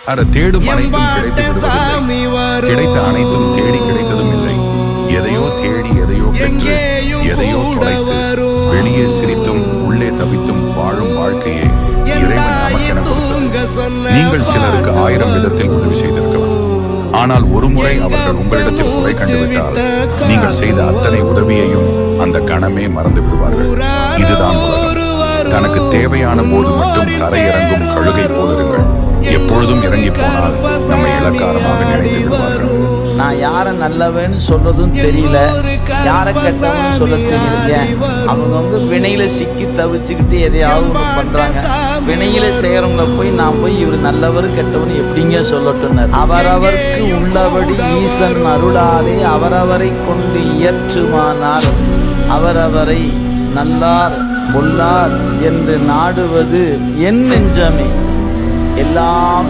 தேடும் அனைத்தும் கிடைத்து விடுவதில்லை, கிடைத்த அனைத்தும் தேடி கிடைத்ததும் இல்லை. எதையோ தேடி எதையோ பெற்று எதையோ தொலைத்து வெளியே சிரித்தும் உள்ளே தவித்தும் வாழும் வாழ்க்கையே இறைவன் நமக்கென கொடுத்தது. நீங்கள் சிலருக்கு 1000 விதத்தில் உதவி செய்திருக்கலாம். ஆனால் ஒரு முறை அவர்கள் உங்களிடத்தில் குறை கண்டுவிட்டால் நீங்கள் செய்த அத்தனை உதவியையும் அந்த கணமே மறந்து விடுவார்கள். இதுதான் உலகம். தனக்கு தேவையான போது மட்டும் தரையிறங்கும் கழுகை போலிருங்கள். எப்பொழுதும் இறங்கி போனால் நம்மை இலக்காரமாக நினைத்து விடுவார்கள். நான் யாரை நல்லவன்னு சொல்றதும் தெரியல, யாரை கெட்டவன்னு சொல்ல தெரியல. அவங்க வினையில சிக்கி தவிச்சுக்கிட்டு எதையாவது ஒன்று பண்றாங்க. வினையில செய்யறவங்கள போய் நான் போய் இவர் நல்லவர் கெட்டவன்னு எப்படிங்க சொல்லட்டும்? அவரவர்க்கு உள்ளபடி ஈசன் அருளாலே அவரவரை கொண்டு இயற்றுமானால் அவரவரை நல்லார் பொல்லார் என்று நாடுவது என் நெஞ்சமே. எல்லாம்